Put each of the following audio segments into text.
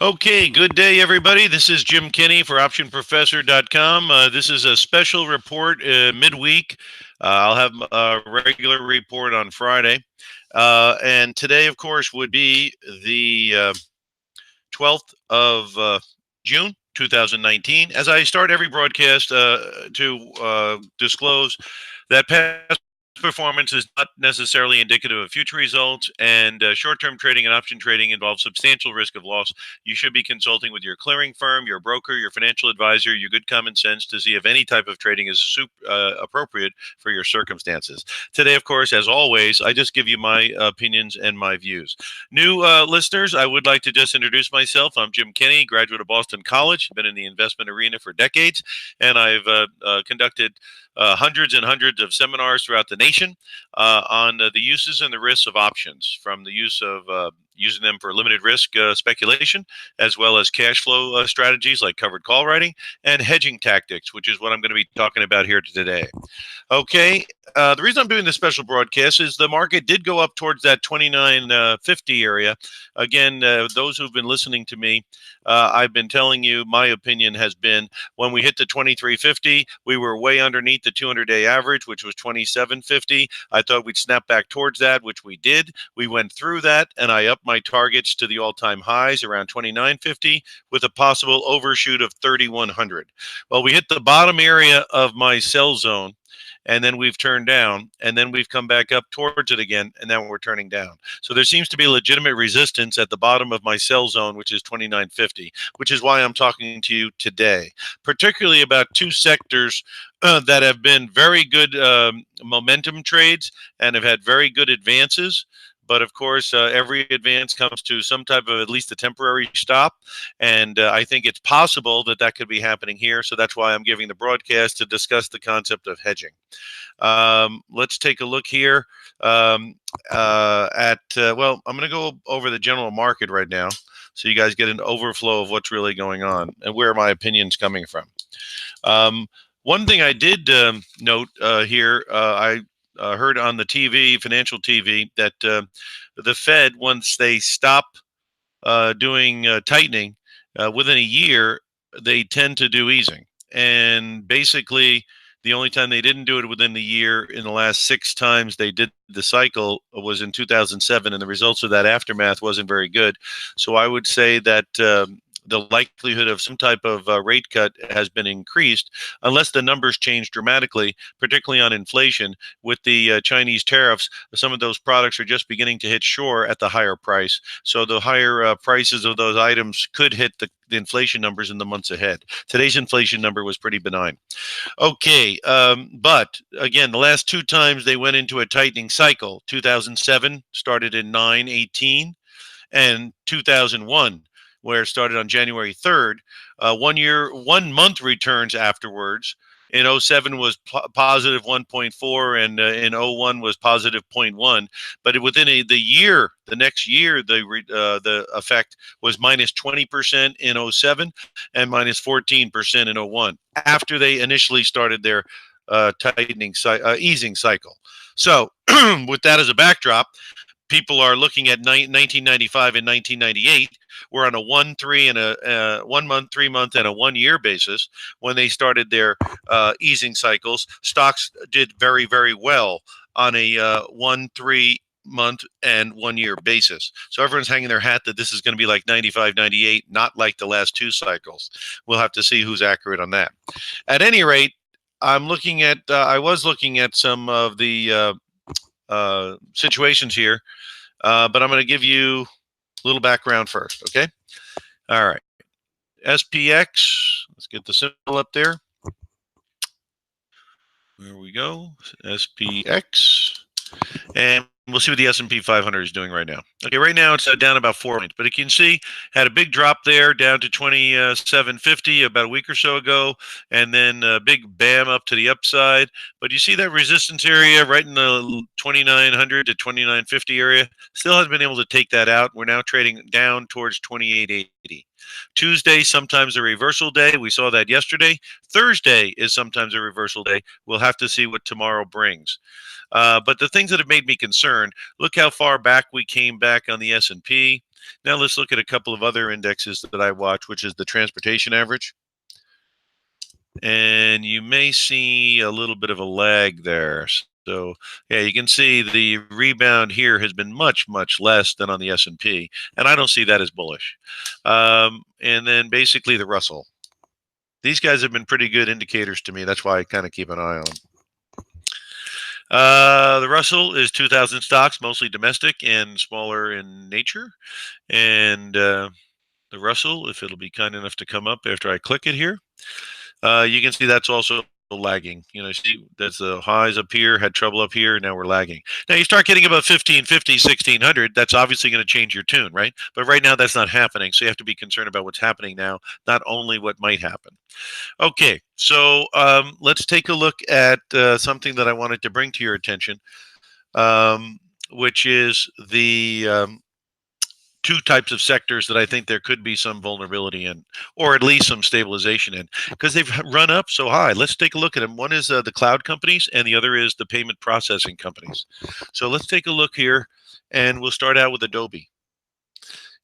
Okay, good day, everybody. This is Jim Kinney for OptionProfessor.com. This is a special report midweek. I'll have a regular report on Friday. And today, of course, would be the 12th of June, 2019. As I start every broadcast to disclose that past performance is not necessarily indicative of future results, and short-term trading and option trading involves substantial risk of loss. You should be consulting with your clearing firm, your broker, your financial advisor, your good common sense to see if any type of trading is appropriate for your circumstances. Today, of course, as always, I just give you my opinions and my views. New listeners, I would like to just introduce myself. I'm Jim Kinney, graduate of Boston College, been in the investment arena for decades, and I've conducted hundreds and hundreds of seminars throughout the nation on the uses and the risks of options, from the use of using them for limited risk speculation, as well as cash flow strategies like covered call writing and hedging tactics, which is what I'm going to be talking about here today. Okay, the reason I'm doing this special broadcast is the market did go up towards that 29.50 area. Again, those who've been listening to me, I've been telling you my opinion has been when we hit the 23.50, we were way underneath the 200-day average, which was 27.50. I thought we'd snap back towards that, which we did. We went through that, and I upped my targets to the all-time highs around 29.50 with a possible overshoot of 3,100. Well, we hit the bottom area of my sell zone, and then we've turned down, and then we've come back up towards it again, and now we're turning down. So there seems to be legitimate resistance at the bottom of my sell zone, which is 29.50, which is why I'm talking to you today, particularly about two sectors that have been very good momentum trades and have had very good advances. But of course, every advance comes to some type of at least a temporary stop. And I think it's possible that that could be happening here. So that's why I'm giving the broadcast to discuss the concept of hedging. Let's take a look here well, I'm going to go over the general market right now so you guys get an overflow of what's really going on and where my opinion's coming from. One thing I did note here, I heard on the TV, financial TV, that the Fed, once they stop doing tightening, within a year, they tend to do easing. And basically, the only time they didn't do it within the year in the last 6 times they did the cycle was in 2007, and the results of that aftermath wasn't very good. So I would say that the likelihood of some type of rate cut has been increased unless the numbers change dramatically, particularly on inflation. With the Chinese tariffs, some of those products are just beginning to hit shore at the higher price. So the higher prices of those items could hit the inflation numbers in the months ahead. Today's inflation number was pretty benign. Okay, but again, the last 2 times they went into a tightening cycle, 2007 started in 9/18, and 2001, where it started on January 3rd. 1 month returns afterwards. In '07 was positive 1.4, and in '01 was positive 0.1. But within the year, the next year, the effect was minus 20% in '07 and minus 14% in '01 after they initially started their easing cycle. So with that as a backdrop, people are looking at 1995 and 1998. We're on a 1, 3, and a 1 month, 3 month, and a 1 year basis. When they started their easing cycles, stocks did very, very well on a 1, 3 month and 1 year basis. So everyone's hanging their hat that this is going to be like 95, 98, not like the last 2 cycles. We'll have to see who's accurate on that. At any rate, I was looking at some of the situations here, but I'm going to give you a little background first, okay? All right. SPX, let's get the symbol up there. There we go, SPX. And we'll see what the S&P 500 is doing right now. Okay, right now it's down about 4 points, but you can see had a big drop there down to 27.50 about a week or so ago, and then a big bam up to the upside. But you see that resistance area right in the 2900 to 2950 area, still hasn't been able to take that out. We're now trading down towards 2880. 280. Tuesday, sometimes a reversal day. We saw that yesterday. Thursday is sometimes a reversal day. We'll have to see what tomorrow brings. But the things that have made me concerned, look how far back we came back on the S&P. Now let's look at a couple of other indexes that I watch, which is the transportation average. And you may see a little bit of a lag there. So yeah, you can see the rebound here has been much, much less than on the S&P, and I don't see that as bullish. And then basically the Russell. These guys have been pretty good indicators to me. That's why I kind of keep an eye on them. The Russell is 2,000 stocks, mostly domestic and smaller in nature. And the Russell, if it'll be kind enough to come up after I click it here, you can see that's also lagging. You know, see that's the highs up here, had trouble up here, now we're lagging. Now you start getting above 1550, 1600, that's obviously going to change your tune, right? But right now that's not happening, so you have to be concerned about what's happening now, not only what might happen. Okay, so let's take a look at something that I wanted to bring to your attention, which is the two types of sectors that I think there could be some vulnerability in, or at least some stabilization in, because they've run up so high. Let's take a look at them. One is the cloud companies, and the other is the payment processing companies. So let's take a look here, and we'll start out with Adobe.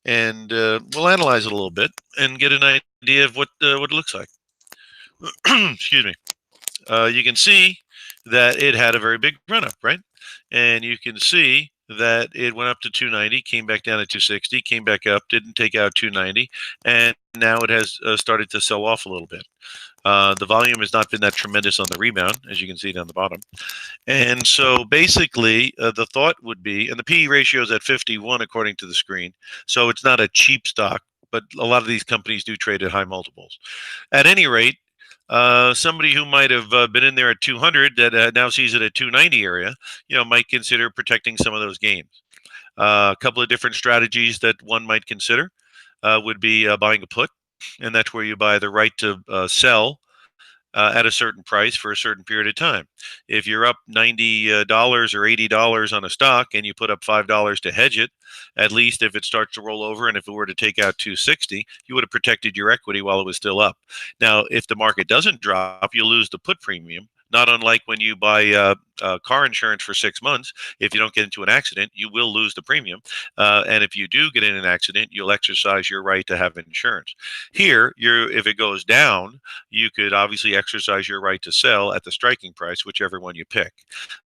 And we'll analyze it a little bit and get an idea of what it looks like. Excuse me. You can see that it had a very big run up, right? And you can see that it went up to 290, came back down to 260, came back up, didn't take out 290, and now it has started to sell off a little bit. The volume has not been that tremendous on the rebound, as you can see down the bottom. And so basically, the thought would be, and the PE ratio is at 51 according to the screen, so it's not a cheap stock, but a lot of these companies do trade at high multiples. At any rate, somebody who might have been in there at 200 that now sees it at 290 area, might consider protecting some of those gains. A couple of different strategies that one might consider would be buying a put, and that's where you buy the right to sell at a certain price for a certain period of time. If you're up $90 or $80 on a stock and you put up $5 to hedge it, at least if it starts to roll over and if it were to take out 260, you would have protected your equity while it was still up. Now, if the market doesn't drop, you lose the put premium. Not unlike when you buy car insurance for 6 months. If you don't get into an accident, you will lose the premium. And if you do get in an accident, you'll exercise your right to have insurance. Here, if it goes down, you could obviously exercise your right to sell at the striking price, whichever one you pick.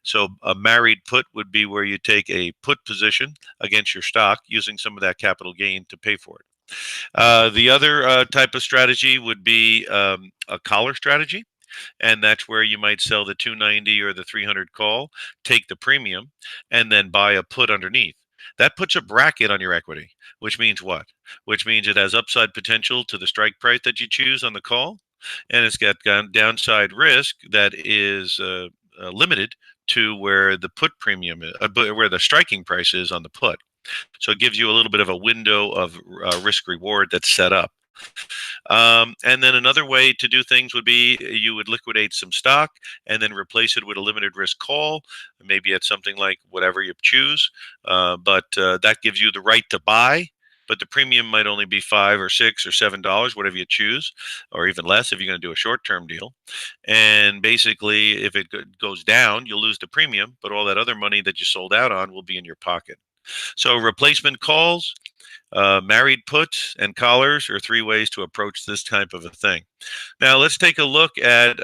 So a married put would be where you take a put position against your stock using some of that capital gain to pay for it. The other type of strategy would be a collar strategy. And that's where you might sell the 290 or the 300 call, take the premium, and then buy a put underneath. That puts a bracket on your equity, which means what? Which means it has upside potential to the strike price that you choose on the call, and it's got downside risk that is limited to where the put premium is, where the striking price is on the put. So it gives you a little bit of a window of risk reward that's set up. And then another way to do things would be you would liquidate some stock and then replace it with a limited risk call, maybe at something like whatever you choose. But that gives you the right to buy, but the premium might only be $5 or $6 or $7, whatever you choose, or even less if you're going to do a short-term deal. And basically, if it goes down, you'll lose the premium, but all that other money that you sold out on will be in your pocket. So replacement calls, married puts, and collars are three ways to approach this type of a thing. Now let's take a look at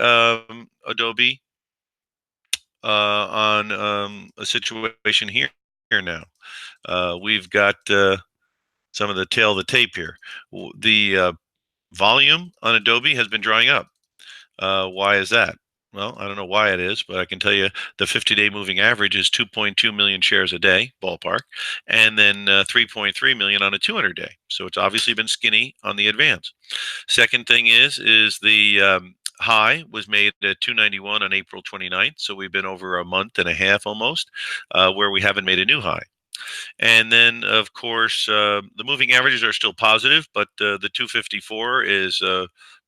Adobe on a situation here now. We've got some of the tail of the tape here. The volume on Adobe has been drying up. Why is that? Well, I don't know why it is, but I can tell you the 50-day moving average is 2.2 million shares a day, ballpark, and then 3.3 million on a 200-day. So it's obviously been skinny on the advance. Second thing is the high was made at 291 on April 29th, so we've been over a month and a half almost where we haven't made a new high. And then, of course, the moving averages are still positive, but the 254 is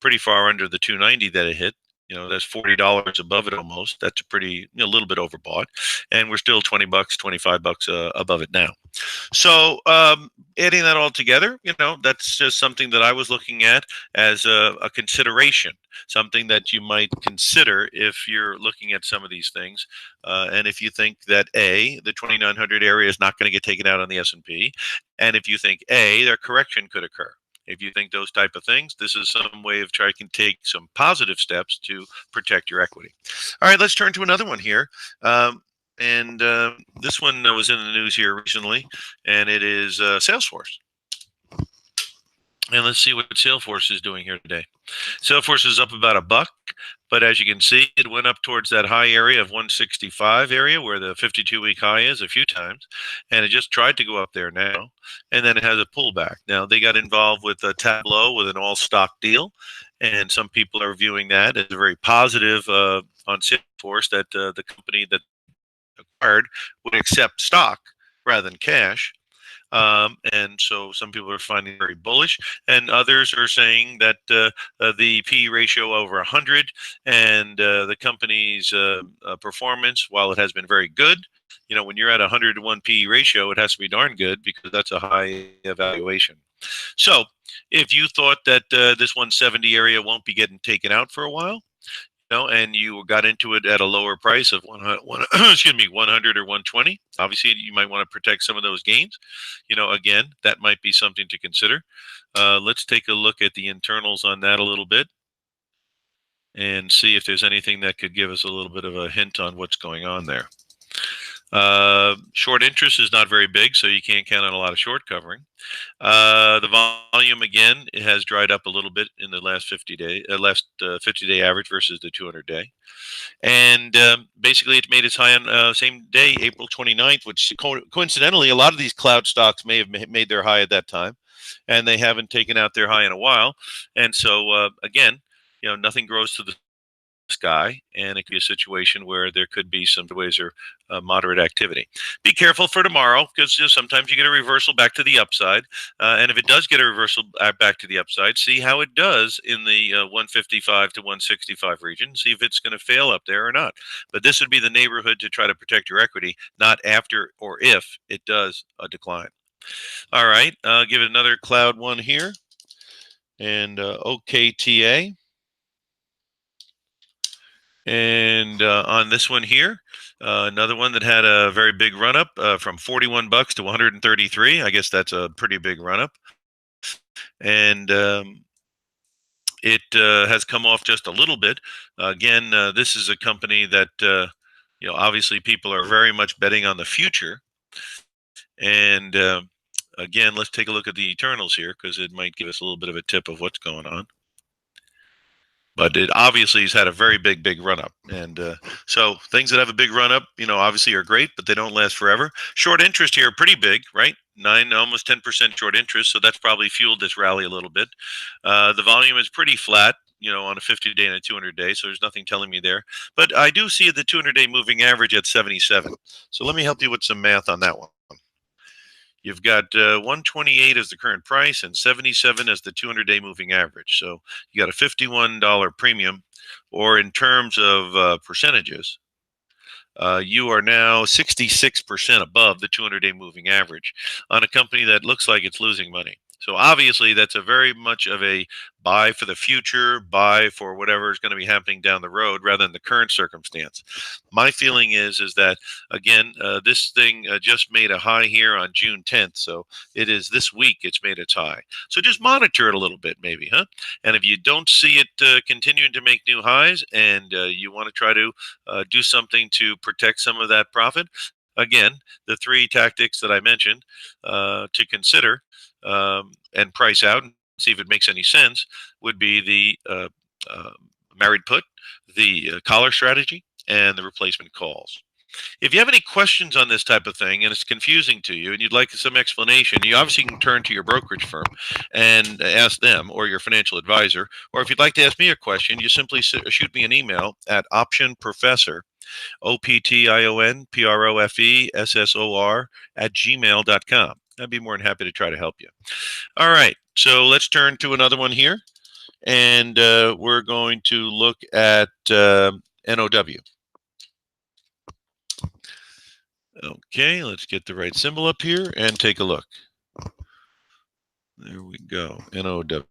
pretty far under the 290 that it hit. That's $40 above it almost. That's a pretty, a little bit overbought, and we're still 20 bucks, 25 bucks above it now. So adding that all together, that's just something that I was looking at as a consideration, something that you might consider if you're looking at some of these things. And if you think that the 2900 area is not going to get taken out on the S&P, and if you think their correction could occur. If you think those type of things, this is some way of trying to take some positive steps to protect your equity. All right, let's turn to another one here. And this one was in the news here recently, and it is Salesforce. And let's see what Salesforce is doing here today. Salesforce is up about $1, but as you can see, it went up towards that high area of 165 area where the 52-week high is a few times, and it just tried to go up there now, and then it has a pullback. Now, they got involved with a Tableau with an all-stock deal, and some people are viewing that as a very positive on Salesforce, that the company that acquired would accept stock rather than cash. And so some people are finding it very bullish, and others are saying that the P ratio over 100 and the company's performance, while it has been very good, when you're at 100 to 1 P ratio, it has to be darn good because that's a high evaluation. So if you thought that this 170 area won't be getting taken out for a while, and you got into it at a lower price of 100 or 120. Obviously, you might want to protect some of those gains. Again, that might be something to consider. Let's take a look at the internals on that a little bit and see if there's anything that could give us a little bit of a hint on what's going on there. Short interest is not very big, so you can't count on a lot of short covering. The volume, again, it has dried up a little bit in the last 50-day average versus the 200-day. And basically, it made its high on same day, April 29th, which coincidentally, a lot of these cloud stocks may have made their high at that time, and they haven't taken out their high in a while. And so, again, nothing grows to the sky, and it could be a situation where there could be some ways or moderate activity. Be careful for tomorrow, because sometimes you get a reversal back to the upside, and if it does get a reversal back to the upside, see how it does in the 155 to 165 region. See if it's going to fail up there or not. But this would be the neighborhood to try to protect your equity, not after or if it does a decline. All right, give it another cloud one here, and OKTA. And on this one here, another one that had a very big run up from 41 bucks to 133. I guess that's a pretty big run up. And it has come off just a little bit. Again, this is a company that, obviously people are very much betting on the future. And again, let's take a look at the Eternals here, because it might give us a little bit of a tip of what's going on. But it obviously has had a very big run up. And so things that have a big run up, obviously are great, but they don't last forever. Short interest here, pretty big, right? Almost 10% short interest. So that's probably fueled this rally a little bit. The volume is pretty flat, on a 50-day and a 200-day. So there's nothing telling me there. But I do see the 200-day moving average at 77. So let me help you with some math on that one. You've got 128 as the current price and 77 as the 200-day moving average. So you got a $51 premium, or in terms of percentages, you are now 66% above the 200-day moving average on a company that looks like it's losing money. So obviously, that's a very much of a buy for the future, buy for whatever is going to be happening down the road, rather than the current circumstance. My feeling is that, again, this thing just made a high here on June 10th. So it is this week it's made its high. So just monitor it a little bit, maybe, huh? And if you don't see it continuing to make new highs, and you want to try to do something to protect some of that profit, again, the three tactics that I mentioned to consider and price out and see if it makes any sense would be the married put, the collar strategy, and the replacement calls. If you have any questions on this type of thing and it's confusing to you and you'd like some explanation, you obviously can turn to your brokerage firm and ask them, or your financial advisor. Or if you'd like to ask me a question, you simply shoot me an email at OptionProfessor, OptionProfessor @gmail.com. I'd be more than happy to try to help you. All right, so let's turn to another one here. And we're going to look at NOW. Okay, let's get the right symbol up here and take a look. There we go, NOW.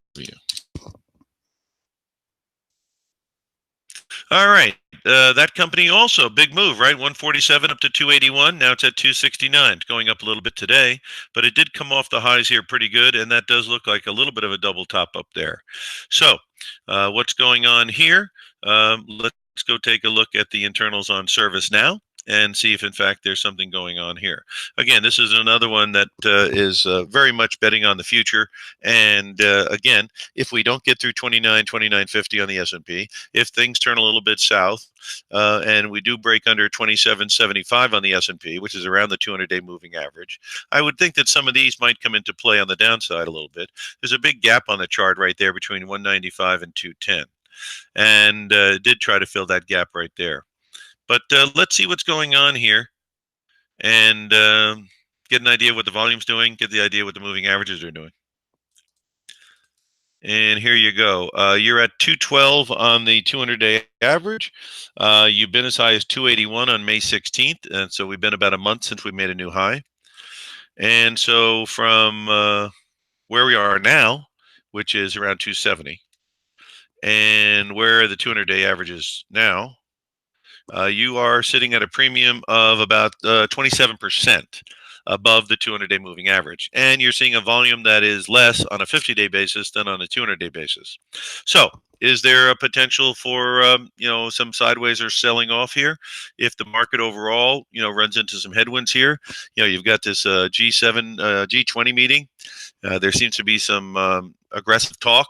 All right, that company also big move, right? 147 up to 281. Now it's at 269. It's going up a little bit today, but it did come off the highs here pretty good, and that does look like a little bit of a double top up there. So, what's going on here? Let's go take a look at the internals on service now and see if in fact there's something going on here. Again, this is another one that is very much betting on the future. And again, if we don't get through 29.50 on the S&P, if things turn a little bit south and we do break under 27.75 on the S&P, which is around the 200-day moving average, I would think that some of these might come into play on the downside a little bit. There's a big gap on the chart right there between 195 and 210, and did try to fill that gap right there. But let's see what's going on here and get an idea what the volume's doing, get the idea what the moving averages are doing. And here you go. You're at 212 on the 200-day average. You've been as high as 281 on May 16th. And so we've been about a month since we made a new high. And so from where we are now, which is around 270, and where the 200-day average is now, you are sitting at a premium of about 27% above the 200-day moving average. And you're seeing a volume that is less on a 50-day basis than on a 200-day basis. So is there a potential for some sideways or selling off here if the market overall runs into some headwinds here? You've got this G7 G20 meeting. There seems to be some aggressive talk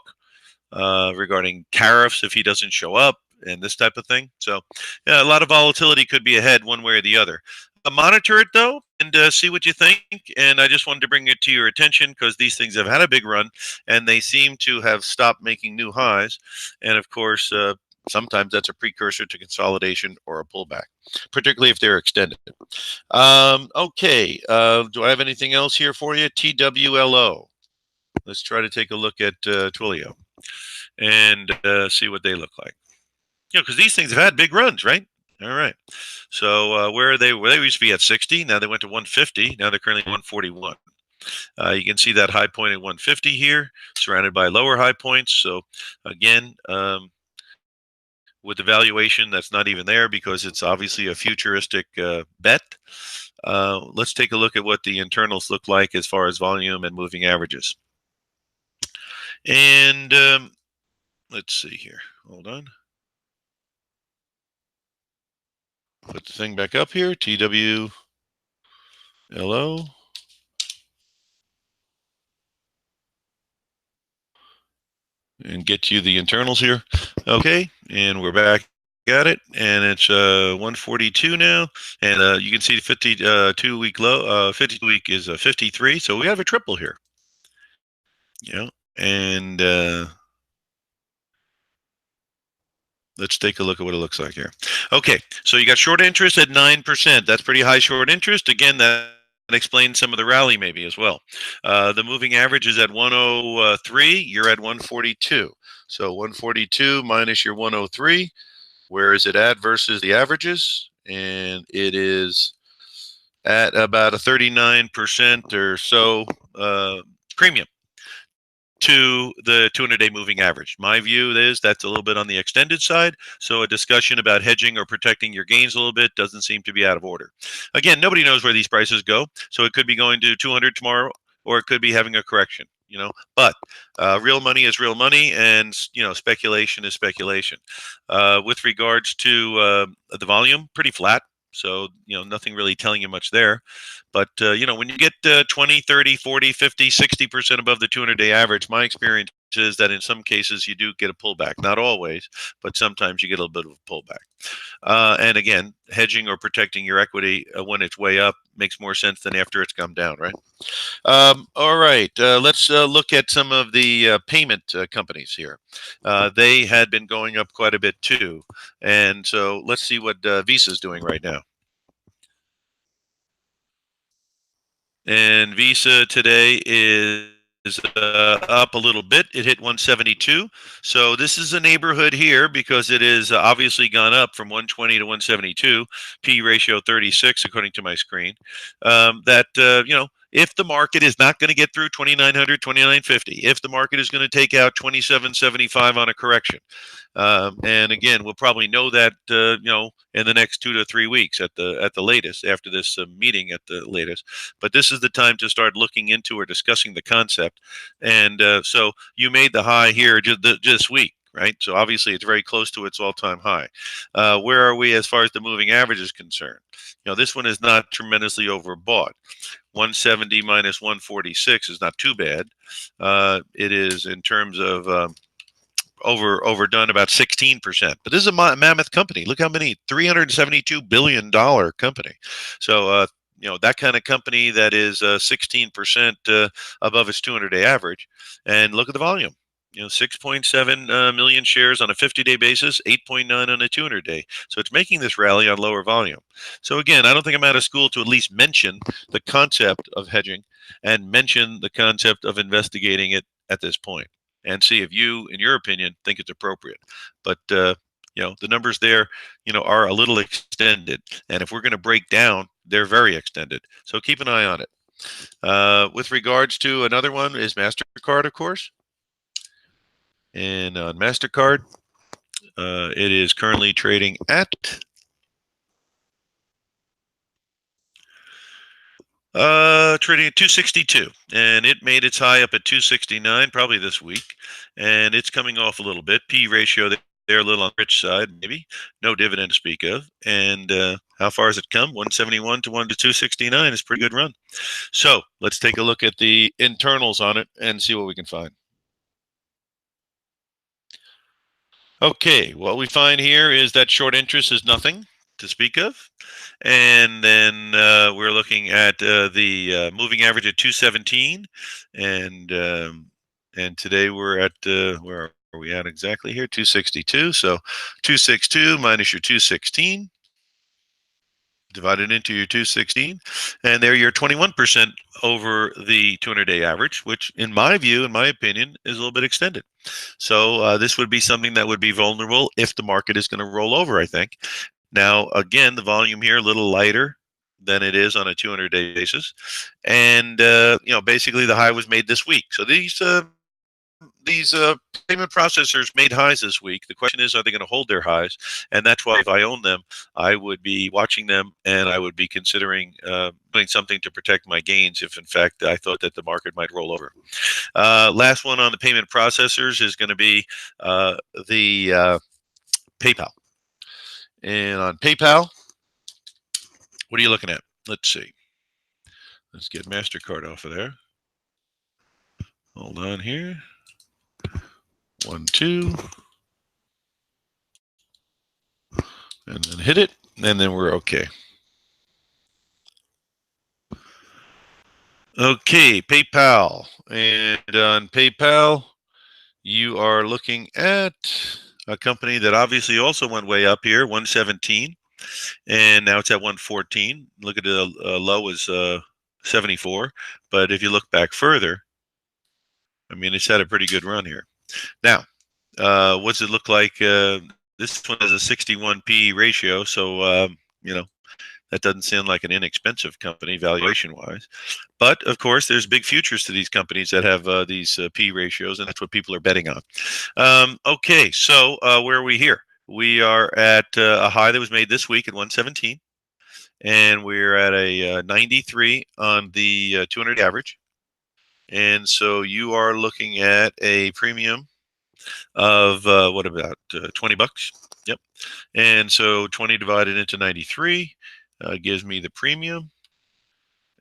regarding tariffs if he doesn't show up and this type of thing. So yeah, a lot of volatility could be ahead one way or the other. Monitor it though and see what you think. And I just wanted to bring it to your attention because these things have had a big run and they seem to have stopped making new highs. And of course, sometimes that's a precursor to consolidation or a pullback, particularly if they're extended. Okay, do I have anything else here for you? TWLO. Let's try to take a look at Twilio and see what they look like. Because these things have had big runs, right? All right. So where are they? Where they used to be at 60, now they went to 150. Now they're currently 141. You can see that high point at 150 here, surrounded by lower high points. So again, with the valuation that's not even there because it's obviously a futuristic bet. Let's take a look at what the internals look like as far as volume and moving averages. And let's see here. Hold on. Put the thing back up here. TWLO. And get you the internals here. Okay, and we're back at it, and it's 142 now, and you can see the 52-week low. 52-week is 53, so we have a triple here. And let's take a look at what it looks like here. Okay, so you got short interest at 9%. That's pretty high short interest. Again, that explains some of the rally maybe as well. The moving average is at 103. You're at 142. So 142 minus your 103. Where is it at versus the averages? And it is at about a 39% or so premium to the 200-day moving average. My view is that's a little bit on the extended side. So a discussion about hedging or protecting your gains a little bit doesn't seem to be out of order. Again, nobody knows where these prices go. So it could be going to 200 tomorrow, or it could be having a correction. But real money is real money, and speculation is speculation. With regards to the volume, pretty flat. So, nothing really telling you much there. But, when you get 20, 30, 40, 50, 60% above the 200-day average, my experience is that in some cases you do get a pullback. Not always, but sometimes you get a little bit of a pullback. And again, hedging or protecting your equity when it's way up makes more sense than after it's come down, right? All right, let's look at some of the payment companies here. They had been going up quite a bit too. And so let's see what Visa is doing right now. And Visa today is up a little bit. It hit 172. So this is a neighborhood here because it is obviously gone up from 120 to 172. P ratio 36, according to my screen. If the market is not going to get through 2900, 2950, if the market is going to take out 2775 on a correction, and again, we'll probably know that in the next 2 to 3 weeks at the latest, after this meeting at the latest. But this is the time to start looking into or discussing the concept. And so you made the high here just this week, right? So obviously it's very close to its all-time high. Where are we as far as the moving average is concerned? This one is not tremendously overbought. 170 minus 146 is not too bad. It is, in terms of overdone, about 16%. But this is a mammoth company. Look how many, $372 billion company. So that kind of company that is 16% above its 200-day average. And look at the volume. 6.7 million shares on a 50-day basis, 8.9 on a 200-day. So it's making this rally on lower volume. So again, I don't think I'm out of school to at least mention the concept of hedging and mention the concept of investigating it at this point, and see if you, in your opinion, think it's appropriate. But the numbers there, are a little extended, and if we're going to break down, they're very extended. So keep an eye on it. With regards to another one is MasterCard, of course. And on MasterCard, it is currently trading at trading at 262, and it made its high up at 269 probably this week, and it's coming off a little bit. P ratio they're a little on the rich side, maybe. No dividend to speak of. And how far has it come? 171 to 269 is a pretty good run. So let's take a look at the internals on it and see what we can find. Okay, what we find here is that short interest is nothing to speak of. And then we're looking at the moving average at 217. And today we're at, where are we at exactly here? 262. So 262 minus your 216. Divided into your 216, and there you're 21% over the 200-day average, which in my view, in my opinion, is a little bit extended. So this would be something that would be vulnerable if the market is going to roll over, I think. Now, again, the volume here a little lighter than it is on a 200-day basis. And, basically the high was made this week. So these payment processors made highs this week. The question is, are they going to hold their highs? And that's why if I own them, I would be watching them, and I would be considering doing something to protect my gains if, in fact, I thought that the market might roll over. Last one on the payment processors is going to be the PayPal. And on PayPal, what are you looking at? Let's see. Let's get MasterCard off of there. Hold on here. 1, 2. And then hit it, and then we're okay. Okay, PayPal. And on PayPal, you are looking at a company that obviously also went way up here, 117. And now it's at 114. Look at the low is 74. But if you look back further, I mean, it's had a pretty good run here. Now, what's it look like? This one has a 61 P ratio, so that doesn't sound like an inexpensive company valuation-wise. But of course, there's big futures to these companies that have these P ratios, and that's what people are betting on. Okay, so where are we here? We are at a high that was made this week at 117, and we're at a 93 on the 200 average. And so you are looking at a premium of what about 20 bucks? Yep. And so 20 divided into 93 gives me the premium,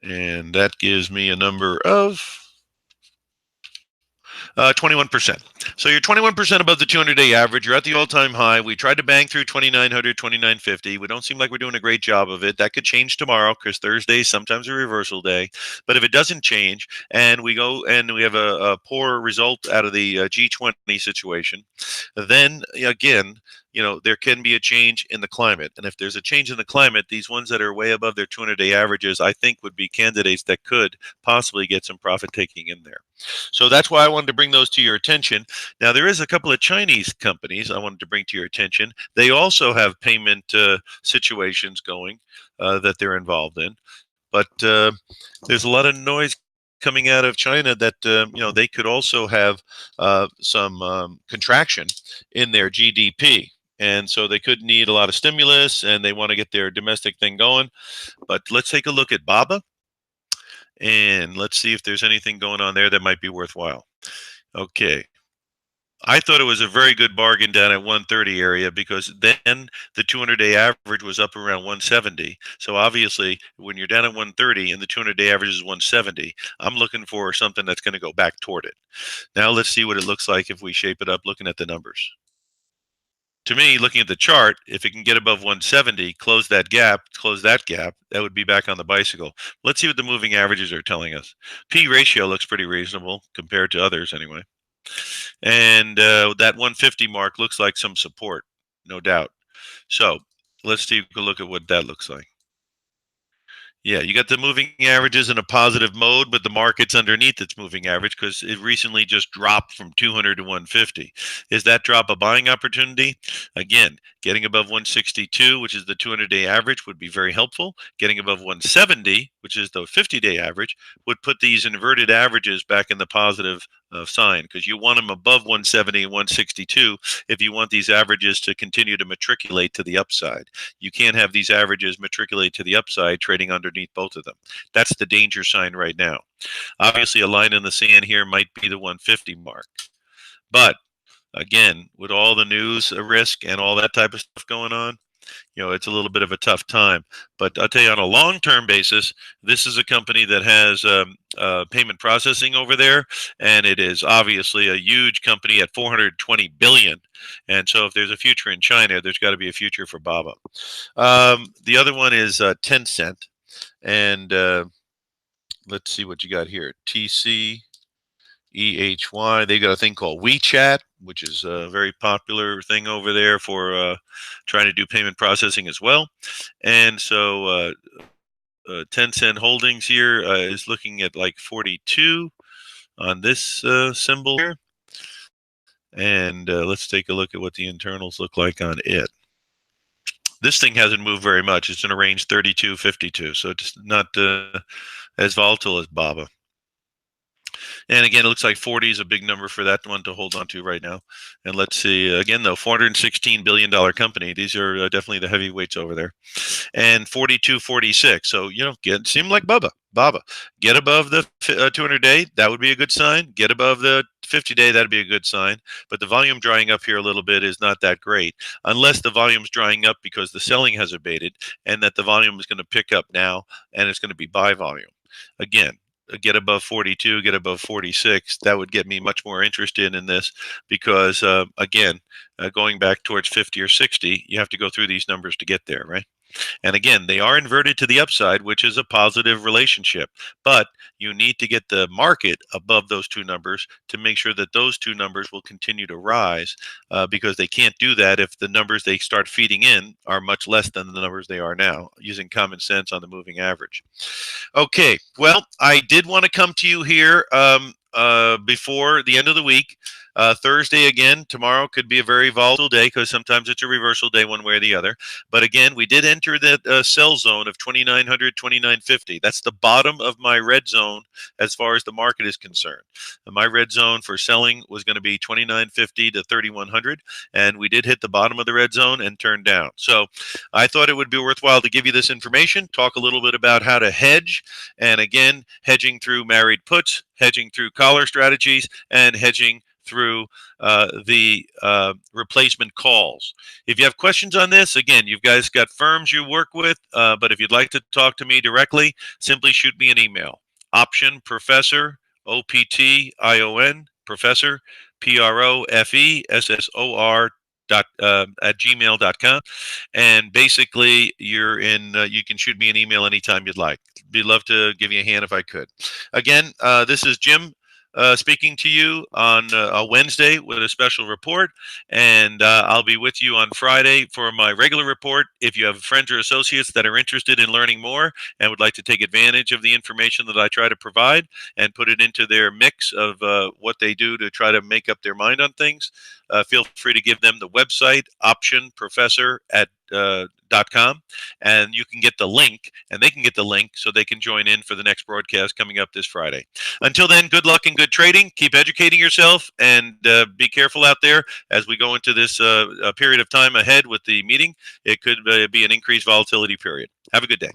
and that gives me a number of 21%. So you're 21% above the 200-day average. You're at the all-time high. We tried to bang through 2,900, 2,950. We don't seem like we're doing a great job of it. That could change tomorrow because Thursday is sometimes a reversal day. But if it doesn't change and we go and we have a poor result out of the G20 situation, then again, there can be a change in the climate. And if there's a change in the climate, these ones that are way above their 200-day averages, I think would be candidates that could possibly get some profit taking in there. So that's why I wanted to bring those to your attention. Now, there is a couple of Chinese companies I wanted to bring to your attention. They also have payment situations going that they're involved in. But there's a lot of noise coming out of China that they could also have some contraction in their GDP, and so they could need a lot of stimulus, and they want to get their domestic thing going. But let's take a look at BABA, and let's see if there's anything going on there that might be worthwhile. Okay. I thought it was a very good bargain down at 130 area because then the 200-day average was up around 170. So obviously, when you're down at 130 and the 200-day average is 170, I'm looking for something that's going to go back toward it. Now let's see what it looks like if we shape it up looking at the numbers. To me, looking at the chart, if it can get above 170, close that gap, that would be back on the bicycle. Let's see what the moving averages are telling us. P ratio looks pretty reasonable compared to others anyway. And that 150 mark looks like some support, no doubt. So let's take a look at what that looks like. Yeah, you got the moving averages in a positive mode, but the market's underneath its moving average because it recently just dropped from 200 to 150. Is that drop a buying opportunity? Again, getting above 162, which is the 200-day average, would be very helpful. Getting above 170, which is the 50-day average, would put these inverted averages back in the positive sign because you want them above 170 and 162 if you want these averages to continue to matriculate to the upside. You can't have these averages matriculate to the upside trading underneath both of them. That's the danger sign right now. Obviously, a line in the sand here might be the 150 mark. But again, with all the news risk and all that type of stuff going on, it's a little bit of a tough time. But I'll tell you, on a long-term basis, this is a company that has payment processing over there, and it is obviously a huge company at 420 billion. And so, if there's a future in China, there's got to be a future for BABA. The other one is Tencent, and let's see what you got here. TC. EHY. They got a thing called WeChat, which is a very popular thing over there for trying to do payment processing as well. And so Tencent Holdings here is looking at like 42 on this symbol here. And let's take a look at what the internals look like on it. This thing hasn't moved very much. It's in a range 32.52, so it's not as volatile as BABA. And again, it looks like 40 is a big number for that one to hold on to right now. And let's see, again, though, $416 billion company. These are definitely the heavyweights over there. And 42.46. So, seem like BABA. Get above the 200-day, that would be a good sign. Get above the 50-day, that'd be a good sign. But the volume drying up here a little bit is not that great, unless the volume's drying up because the selling has abated and that the volume is going to pick up now and it's going to be buy volume. Again, get above 42, get above 46, that would get me much more interested in this because, again, going back towards 50 or 60, you have to go through these numbers to get there, right? And again, they are inverted to the upside, which is a positive relationship. But you need to get the market above those two numbers to make sure that those two numbers will continue to rise because they can't do that if the numbers they start feeding in are much less than the numbers they are now, using common sense on the moving average. Okay, well, I did want to come to you here before the end of the week. Thursday again, tomorrow could be a very volatile day because sometimes it's a reversal day one way or the other. But again, we did enter that sell zone of 2,900, 2,950. That's the bottom of my red zone as far as the market is concerned. My red zone for selling was going to be 2,950 to 3,100, and we did hit the bottom of the red zone and turn down. So I thought it would be worthwhile to give you this information, talk a little bit about how to hedge, and again, hedging through married puts, hedging through collar strategies, and hedging through the replacement calls. If you have questions on this, again, you guys got firms you work with, but if you'd like to talk to me directly, simply shoot me an email. OptionProfessor, OPTION, Professor, PROFESSOR at gmail.com, and basically you can shoot me an email anytime you'd like. Be love to give you a hand if I could. Again, this is Jim speaking to you on a Wednesday with a special report, and I'll be with you on Friday for my regular report. If you have friends or associates that are interested in learning more and would like to take advantage of the information that I try to provide and put it into their mix of what they do to try to make up their mind on things, feel free to give them the website OptionProfessor at .com, and you can get the link, and they can get the link so they can join in for the next broadcast coming up this Friday. Until then, good luck and good trading. Keep educating yourself, and be careful out there as we go into this period of time ahead with the meeting. It could be an increased volatility period. Have a good day.